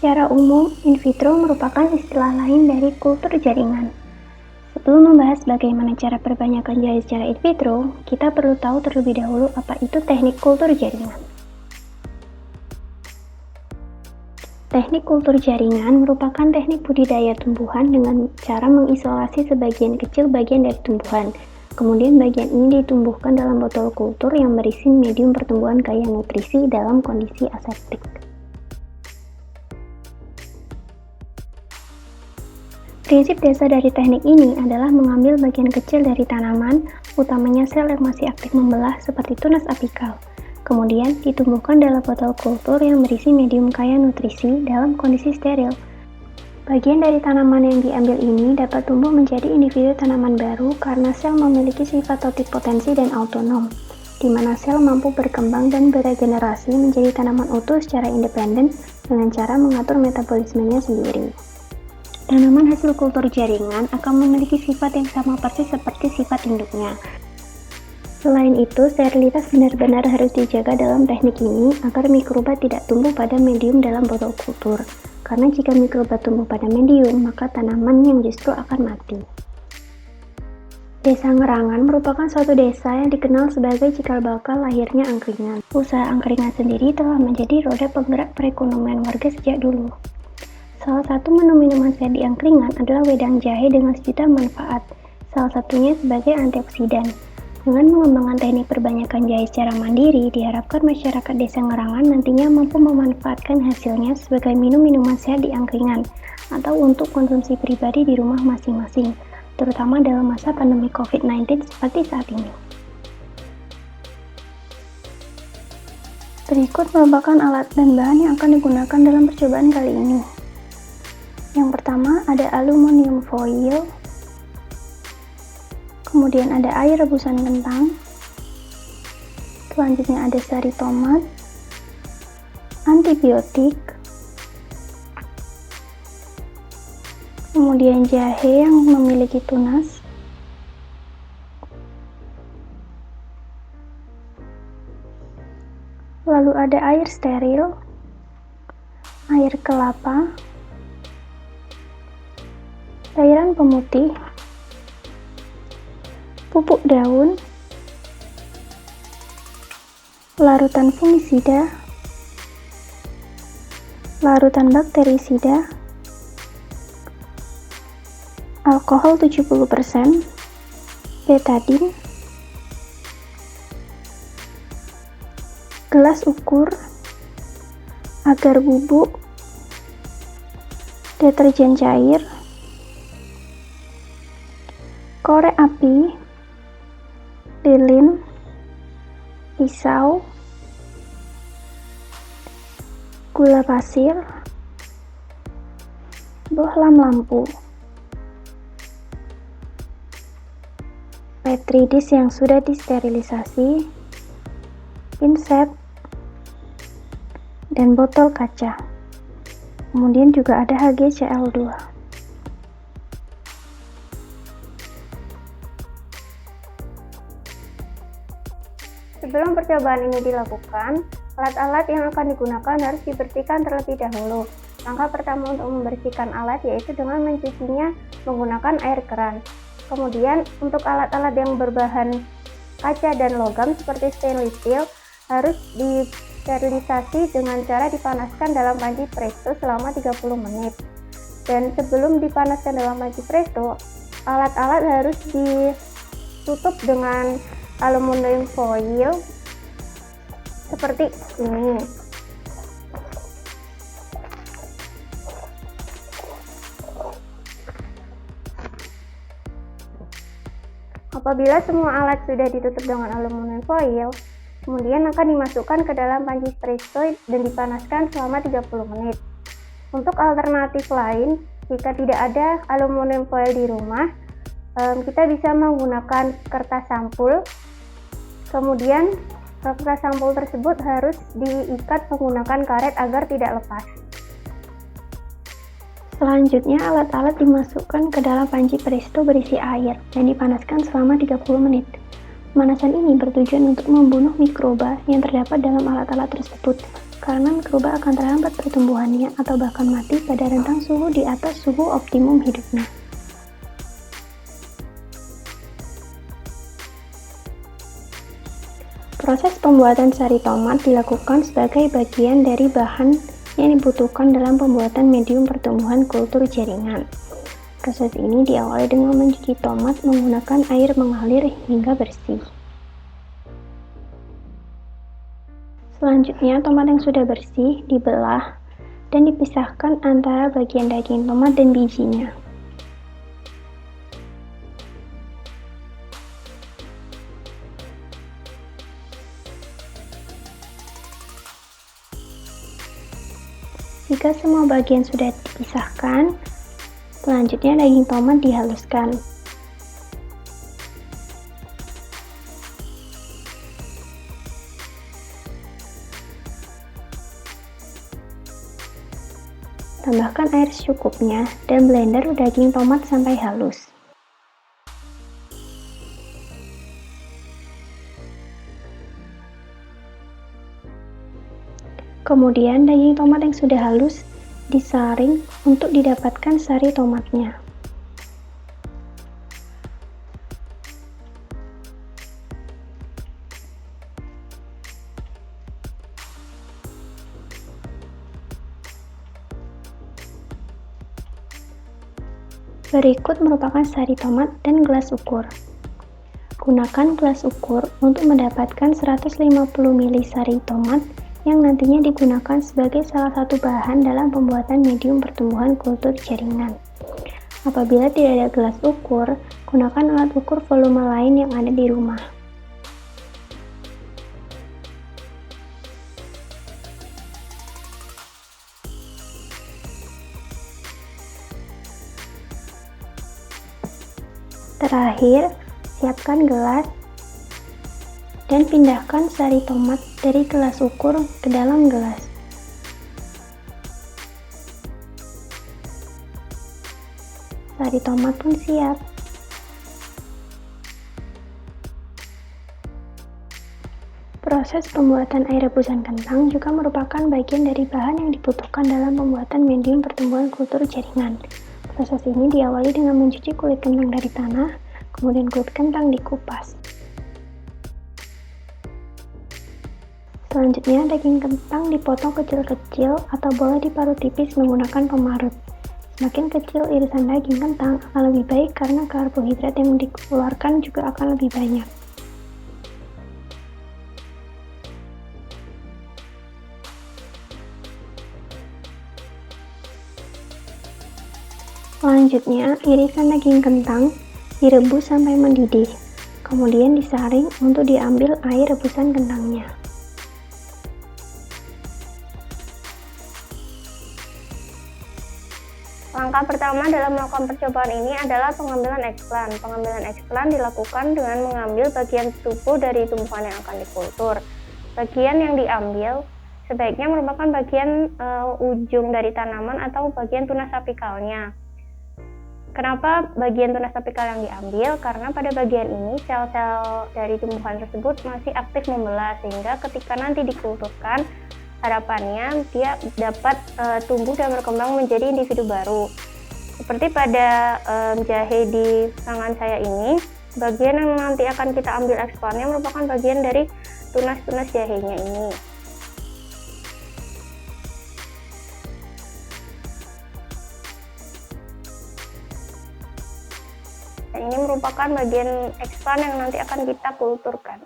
Secara umum, in vitro merupakan istilah lain dari kultur jaringan. Sebelum membahas bagaimana cara perbanyakan jahe secara in vitro, kita perlu tahu terlebih dahulu apa itu teknik kultur jaringan. Teknik kultur jaringan merupakan teknik budidaya tumbuhan dengan cara mengisolasi sebagian kecil bagian dari tumbuhan. Kemudian bagian ini ditumbuhkan dalam botol kultur yang berisi medium pertumbuhan kaya nutrisi dalam kondisi aseptik. Prinsip dasar dari teknik ini adalah mengambil bagian kecil dari tanaman, utamanya sel yang masih aktif membelah seperti tunas apikal. Kemudian ditumbuhkan dalam botol kultur yang berisi medium kaya nutrisi dalam kondisi steril. Bagian dari tanaman yang diambil ini dapat tumbuh menjadi individu tanaman baru karena sel memiliki sifat totipotensi dan autonom, di mana sel mampu berkembang dan beregenerasi menjadi tanaman utuh secara independen dengan cara mengatur metabolismenya sendiri. Tanaman hasil kultur jaringan akan memiliki sifat yang sama persis seperti sifat induknya. Selain itu, sterilitas benar-benar harus dijaga dalam teknik ini agar mikroba tidak tumbuh pada medium dalam botol kultur. Karena jika mikroba tumbuh pada medium, maka tanaman yang justru akan mati. Desa Ngerangan merupakan suatu desa yang dikenal sebagai cikal bakal lahirnya angkringan. Usaha angkringan sendiri telah menjadi roda penggerak perekonomian warga sejak dulu. Salah satu menu minuman sehat di angkringan adalah wedang jahe dengan sejuta manfaat, salah satunya sebagai antioksidan. Dengan mengembangkan teknik perbanyakan jahe secara mandiri, diharapkan masyarakat desa Ngerangan nantinya mampu memanfaatkan hasilnya sebagai minuman sehat di angkringan atau untuk konsumsi pribadi di rumah masing-masing, terutama dalam masa pandemi COVID-19 seperti saat ini. Berikut merupakan alat dan bahan yang akan digunakan dalam percobaan kali ini. Yang pertama ada aluminium foil, kemudian ada air rebusan kentang, selanjutnya ada sari tomat, antibiotik, kemudian jahe yang memiliki tunas, lalu ada air steril, air kelapa, cairan pemutih, pupuk daun, larutan fungisida, larutan bakterisida, alkohol 70%, betadin, gelas ukur, agar bubuk, deterjen cair, korek api, lilin, pisau, gula pasir, bohlam lampu, petri dish yang sudah disterilisasi, pinset, dan botol kaca. Kemudian juga ada HgCl2. Sebelum percobaan ini dilakukan, alat-alat yang akan digunakan harus dibersihkan terlebih dahulu. Langkah pertama untuk membersihkan alat yaitu dengan mencucinya menggunakan air keran. Kemudian untuk alat-alat yang berbahan kaca dan logam seperti stainless steel harus disterilisasi dengan cara dipanaskan dalam panci presto selama 30 menit. Dan sebelum dipanaskan dalam panci presto, alat-alat harus ditutup dengan aluminium foil seperti ini. Apabila semua alat sudah ditutup dengan aluminium foil, kemudian akan dimasukkan ke dalam panci presto dan dipanaskan selama 30 menit. Untuk alternatif lain, jika tidak ada aluminium foil di rumah, kita bisa menggunakan kertas sampul. Kemudian kertas sampul tersebut harus diikat menggunakan karet agar tidak lepas. Selanjutnya alat-alat dimasukkan ke dalam panci presto berisi air dan dipanaskan selama 30 menit. Pemanasan ini bertujuan untuk membunuh mikroba yang terdapat dalam alat-alat tersebut karena mikroba akan terhambat pertumbuhannya atau bahkan mati pada rentang suhu di atas suhu optimum hidupnya. Proses pembuatan sari tomat dilakukan sebagai bagian dari bahan yang dibutuhkan dalam pembuatan medium pertumbuhan kultur jaringan. Proses ini diawali dengan mencuci tomat menggunakan air mengalir hingga bersih. Selanjutnya, tomat yang sudah bersih dibelah dan dipisahkan antara bagian daging tomat dan bijinya. Jika semua bagian sudah dipisahkan, selanjutnya daging tomat dihaluskan. Tambahkan air secukupnya dan blender daging tomat sampai halus. Kemudian daging tomat yang sudah halus disaring untuk didapatkan sari tomatnya. Berikut merupakan sari tomat dan gelas ukur. Gunakan gelas ukur untuk mendapatkan 150 ml sari tomat yang nantinya digunakan sebagai salah satu bahan dalam pembuatan medium pertumbuhan kultur jaringan. Apabila tidak ada gelas ukur, gunakan alat ukur volume lain yang ada di rumah. Terakhir, siapkan gelas dan pindahkan sari tomat dari gelas ukur ke dalam gelas. Sari tomat pun siap. Proses pembuatan air rebusan kentang juga merupakan bagian dari bahan yang dibutuhkan dalam pembuatan medium pertumbuhan kultur jaringan. Proses ini diawali dengan mencuci kulit kentang dari tanah, kemudian kulit kentang dikupas. Selanjutnya, daging kentang dipotong kecil-kecil atau boleh diparut tipis menggunakan pemarut. Semakin kecil irisan daging kentang akan lebih baik karena karbohidrat yang dikeluarkan juga akan lebih banyak. Selanjutnya, irisan daging kentang direbus sampai mendidih, kemudian disaring untuk diambil air rebusan kentangnya. Langkah pertama dalam melakukan percobaan ini adalah pengambilan eksplan. Pengambilan eksplan dilakukan dengan mengambil bagian tubuh dari tumbuhan yang akan dikultur. Bagian yang diambil sebaiknya merupakan bagian ujung dari tanaman atau bagian tunas apikalnya. Kenapa bagian tunas apikal yang diambil? Karena pada bagian ini sel-sel dari tumbuhan tersebut masih aktif membelah, sehingga ketika nanti dikulturkan, harapannya dia dapat tumbuh dan berkembang menjadi individu baru. Seperti pada jahe di tangan saya ini, bagian yang nanti akan kita ambil eksplannya merupakan bagian dari tunas-tunas jahenya ini. Dan ini merupakan bagian eksplan yang nanti akan kita kulturkan.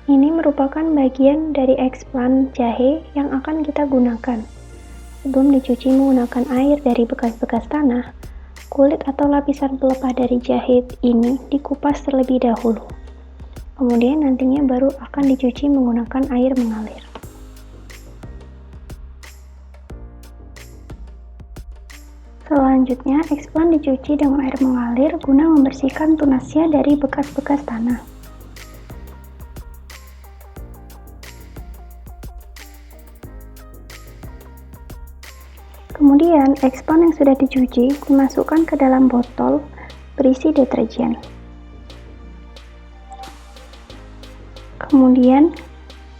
Ini merupakan bagian dari eksplan jahe yang akan kita gunakan. Sebelum dicuci menggunakan air dari bekas-bekas tanah, kulit atau lapisan pelepah dari jahe ini dikupas terlebih dahulu. Kemudian nantinya baru akan dicuci menggunakan air mengalir. Selanjutnya, eksplan dicuci dengan air mengalir guna membersihkan tunasnya dari bekas-bekas tanah. Kemudian, eksplan yang sudah dicuci dimasukkan ke dalam botol berisi deterjen. Kemudian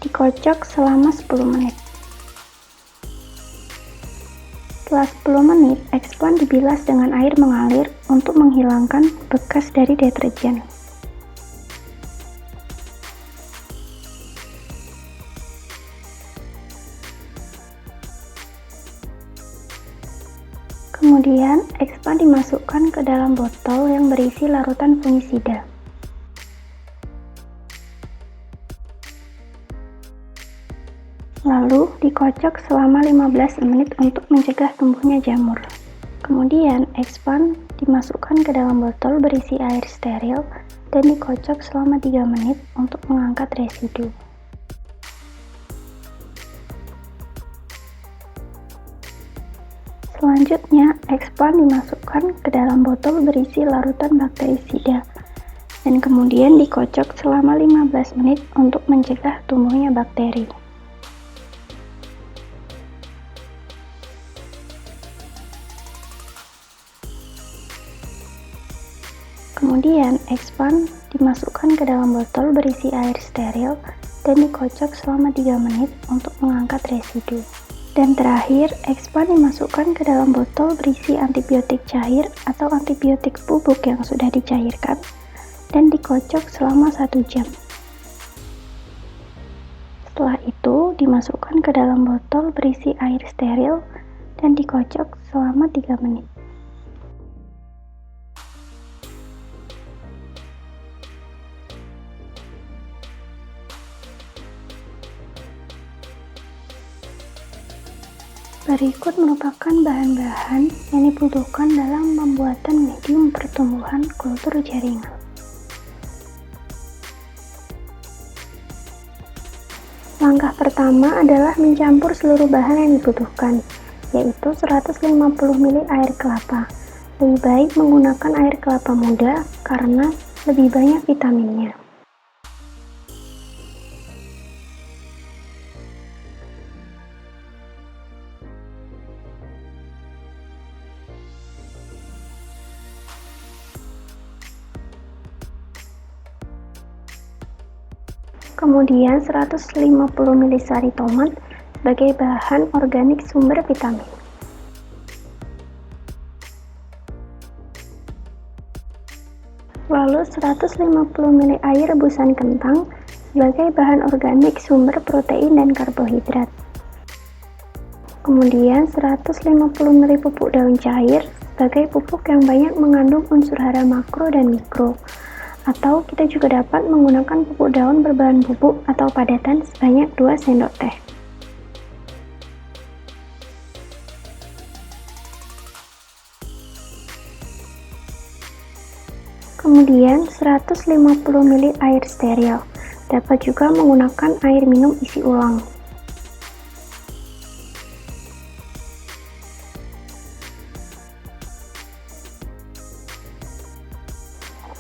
dikocok selama 10 menit. Setelah 10 menit, eksplan dibilas dengan air mengalir untuk menghilangkan bekas dari deterjen. Kemudian, eksplan dimasukkan ke dalam botol yang berisi larutan fungisida. Lalu, dikocok selama 15 menit untuk mencegah tumbuhnya jamur. Kemudian, eksplan dimasukkan ke dalam botol berisi air steril dan dikocok selama 3 menit untuk mengangkat residu. Selanjutnya, eksplan dimasukkan ke dalam botol berisi larutan bakterisida dan kemudian dikocok selama 15 menit untuk mencegah tumbuhnya bakteri. Kemudian, eksplan dimasukkan ke dalam botol berisi air steril dan dikocok selama 3 menit untuk mengangkat residu. Dan terakhir, eksplan dimasukkan ke dalam botol berisi antibiotik cair atau antibiotik bubuk yang sudah dicairkan dan dikocok selama 1 jam. Setelah itu, dimasukkan ke dalam botol berisi air steril dan dikocok selama 3 menit. Berikut merupakan bahan-bahan yang dibutuhkan dalam pembuatan medium pertumbuhan kultur jaringan. Langkah pertama adalah mencampur seluruh bahan yang dibutuhkan, yaitu 150 ml air kelapa. Lebih baik menggunakan air kelapa muda karena lebih banyak vitaminnya. Kemudian 150 ml sari tomat sebagai bahan organik sumber vitamin. Lalu 150 ml air rebusan kentang sebagai bahan organik sumber protein dan karbohidrat. Kemudian 150 ml pupuk daun cair sebagai pupuk yang banyak mengandung unsur hara makro dan mikro. Atau kita juga dapat menggunakan pupuk daun berbahan bubuk atau padatan sebanyak 2 sendok teh. Kemudian 150 ml air steril. Dapat juga menggunakan air minum isi ulang.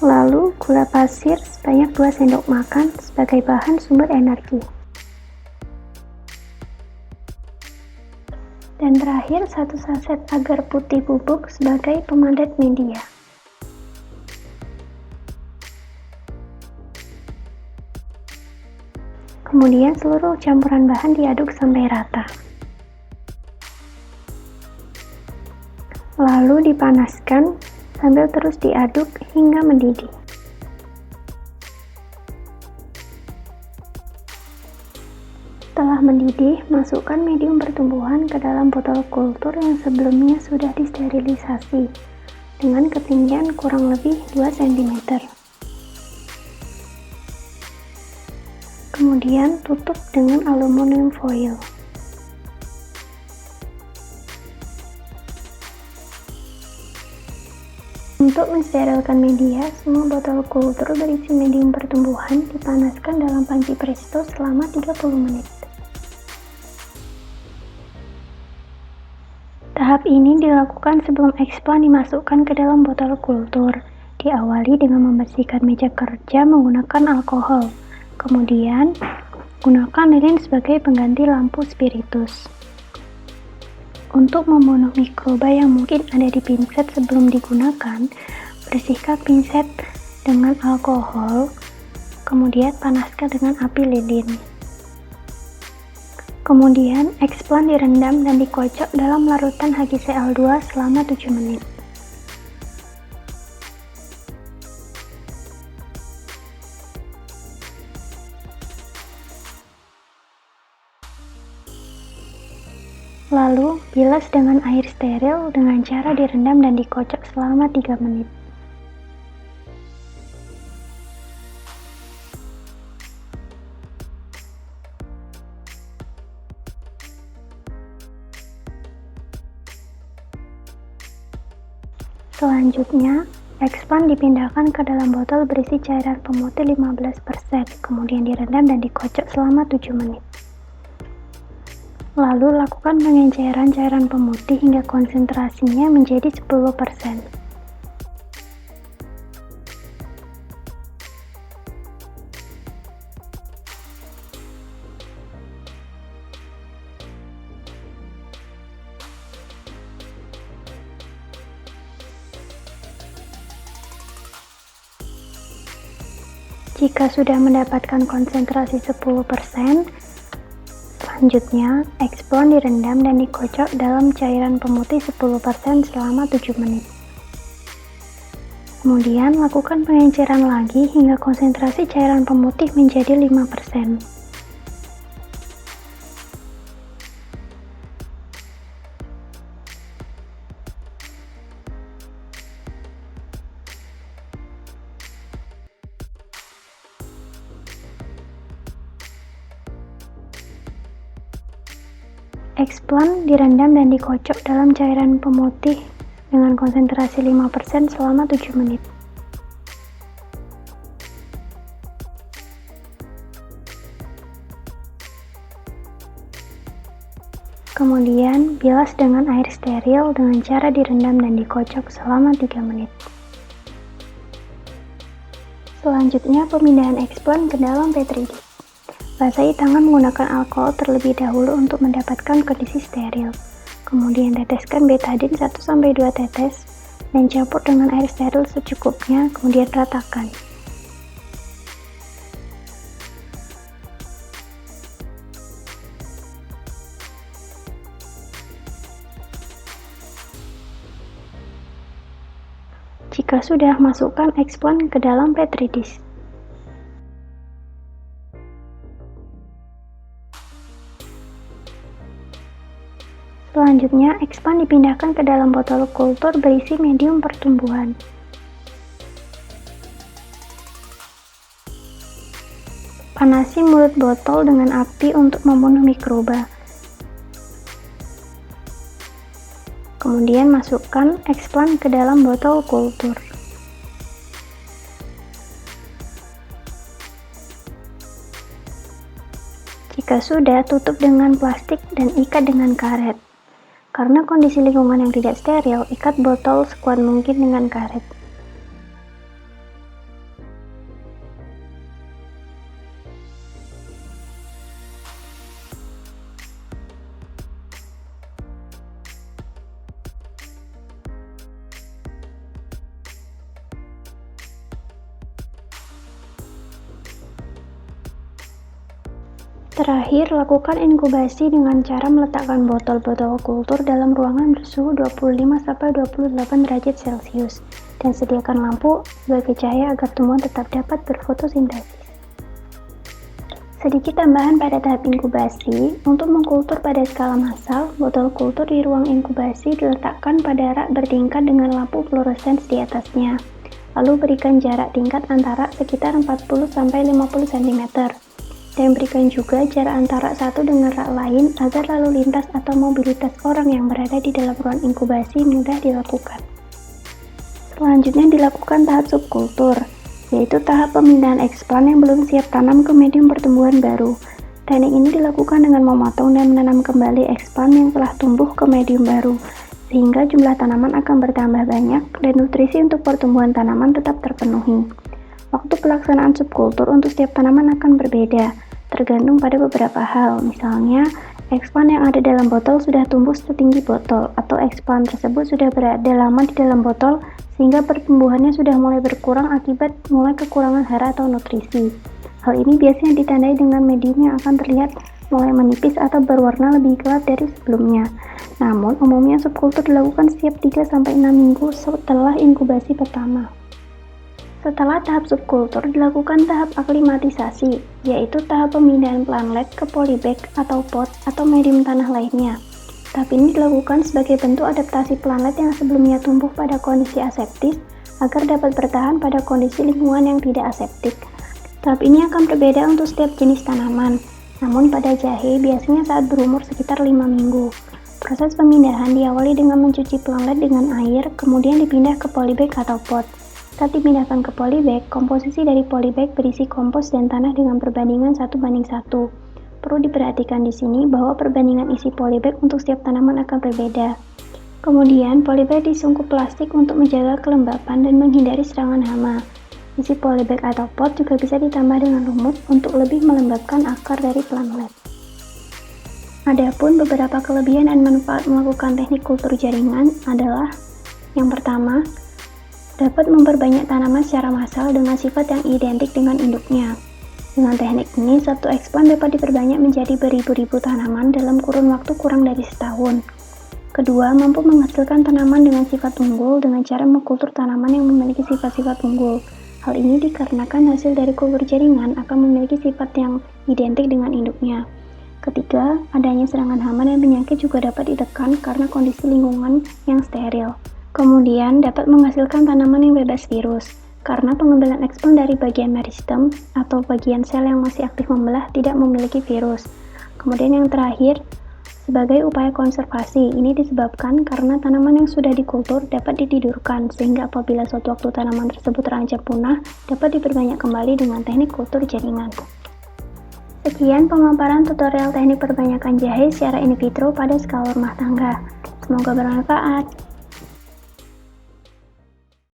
Lalu gula pasir sebanyak 2 sendok makan sebagai bahan sumber energi. Dan terakhir 1 saset agar putih bubuk sebagai pemadat media. Kemudian seluruh campuran bahan diaduk sampai rata. Lalu dipanaskan sambil terus diaduk hingga mendidih. Setelah mendidih, masukkan medium pertumbuhan ke dalam botol kultur yang sebelumnya sudah disterilisasi dengan ketinggian kurang lebih 2 cm. Kemudian tutup dengan aluminium foil. Untuk mensterilkan media, semua botol kultur berisi medium pertumbuhan dipanaskan dalam panci presto selama 30 menit. Tahap ini dilakukan sebelum eksplan dimasukkan ke dalam botol kultur. Diawali dengan membersihkan meja kerja menggunakan alkohol. Kemudian, gunakan lilin sebagai pengganti lampu spiritus. Untuk membunuh mikroba yang mungkin ada di pinset sebelum digunakan, bersihkan pinset dengan alkohol Kemudian panaskan dengan api lilin. Kemudian eksplan direndam dan dikocok dalam larutan HgCl2 selama 7 menit. Lalu, bilas dengan air steril dengan cara direndam dan dikocok selama 3 menit. Selanjutnya, eksplan dipindahkan ke dalam botol berisi cairan pemutih 15%, kemudian direndam dan dikocok selama 7 menit. Lalu lakukan pengenceran cairan pemutih hingga konsentrasinya menjadi 10%. Jika sudah mendapatkan konsentrasi 10%, selanjutnya, eksplan direndam dan dikocok dalam cairan pemutih 10% selama 7 menit. Kemudian, lakukan pengenceran lagi hingga konsentrasi cairan pemutih menjadi 5%. Eksplan direndam dan dikocok dalam cairan pemutih dengan konsentrasi 5% selama 7 menit. Kemudian, bilas dengan air steril dengan cara direndam dan dikocok selama 3 menit. Selanjutnya, pemindahan eksplan ke dalam Petri dish. Basahi tangan menggunakan alkohol terlebih dahulu untuk mendapatkan kondisi steril. Kemudian teteskan betadin 1-2 tetes dan campur dengan air steril secukupnya, kemudian ratakan. Jika sudah, masukkan eksplan ke dalam Petri dish. Selanjutnya, eksplan dipindahkan ke dalam botol kultur berisi medium pertumbuhan. Panasi mulut botol dengan api untuk membunuh mikroba. Kemudian masukkan eksplan ke dalam botol kultur. Jika sudah, tutup dengan plastik dan ikat dengan karet. Karena kondisi lingkungan yang tidak steril, ikat botol sekuat mungkin dengan karet. Terakhir, lakukan inkubasi dengan cara meletakkan botol-botol kultur dalam ruangan bersuhu 25-28 derajat Celcius dan sediakan lampu sebagai cahaya agar tumbuhan tetap dapat berfotosintesis. Sedikit tambahan pada tahap inkubasi, untuk mengkultur pada skala massal, botol kultur di ruang inkubasi diletakkan pada rak bertingkat dengan lampu fluorescens di atasnya. Lalu berikan jarak tingkat antara sekitar 40-50 cm. Dan berikan juga jarak antara satu dengan rak lain agar lalu lintas atau mobilitas orang yang berada di dalam ruang inkubasi mudah dilakukan. Selanjutnya dilakukan tahap subkultur, yaitu tahap pemindahan eksplan yang belum siap tanam ke medium pertumbuhan baru. Teknik ini dilakukan dengan memotong dan menanam kembali eksplan yang telah tumbuh ke medium baru, sehingga jumlah tanaman akan bertambah banyak dan nutrisi untuk pertumbuhan tanaman tetap terpenuhi. Waktu pelaksanaan subkultur untuk setiap tanaman akan berbeda, tergantung pada beberapa hal. Misalnya, eksplan yang ada dalam botol sudah tumbuh setinggi botol, atau eksplan tersebut sudah berada lama di dalam botol sehingga pertumbuhannya sudah mulai berkurang akibat mulai kekurangan hara atau nutrisi. Hal ini biasanya ditandai dengan medium yang akan terlihat mulai menipis atau berwarna lebih gelap dari sebelumnya. Namun, umumnya subkultur dilakukan setiap 3-6 minggu setelah inkubasi pertama. Setelah tahap subkultur, dilakukan tahap aklimatisasi, yaitu tahap pemindahan plantlet ke polybag atau pot atau medium tanah lainnya. Tahap ini dilakukan sebagai bentuk adaptasi plantlet yang sebelumnya tumbuh pada kondisi aseptis agar dapat bertahan pada kondisi lingkungan yang tidak aseptik. Tahap ini akan berbeda untuk setiap jenis tanaman, namun pada jahe biasanya saat berumur sekitar 5 minggu. Proses pemindahan diawali dengan mencuci plantlet dengan air, kemudian dipindah ke polybag atau pot. Saat dipindahkan ke polybag, komposisi dari polybag berisi kompos dan tanah dengan perbandingan 1:1. Perlu diperhatikan di sini bahwa perbandingan isi polybag untuk setiap tanaman akan berbeda. Kemudian, polybag disungkup plastik untuk menjaga kelembapan dan menghindari serangan hama. Isi polybag atau pot juga bisa ditambah dengan lumut untuk lebih melembabkan akar dari plantlet. Adapun beberapa kelebihan dan manfaat melakukan teknik kultur jaringan adalah: yang pertama, dapat memperbanyak tanaman secara massal dengan sifat yang identik dengan induknya. Dengan teknik ini, satu eksplan dapat diperbanyak menjadi beribu-ribu tanaman dalam kurun waktu kurang dari setahun. Kedua, mampu menghasilkan tanaman dengan sifat unggul dengan cara mengkultur tanaman yang memiliki sifat-sifat unggul. Hal ini dikarenakan hasil dari kultur jaringan akan memiliki sifat yang identik dengan induknya. Ketiga, adanya serangan hama dan penyakit juga dapat ditekan karena kondisi lingkungan yang steril. Kemudian, dapat menghasilkan tanaman yang bebas virus, karena pengambilan eksplan dari bagian meristem atau bagian sel yang masih aktif membelah tidak memiliki virus. Kemudian yang terakhir, sebagai upaya konservasi, ini disebabkan karena tanaman yang sudah dikultur dapat ditidurkan, sehingga apabila suatu waktu tanaman tersebut terancam punah, dapat diperbanyak kembali dengan teknik kultur jaringan. Sekian pemaparan tutorial teknik perbanyakan jahe secara in vitro pada skala rumah tangga. Semoga bermanfaat.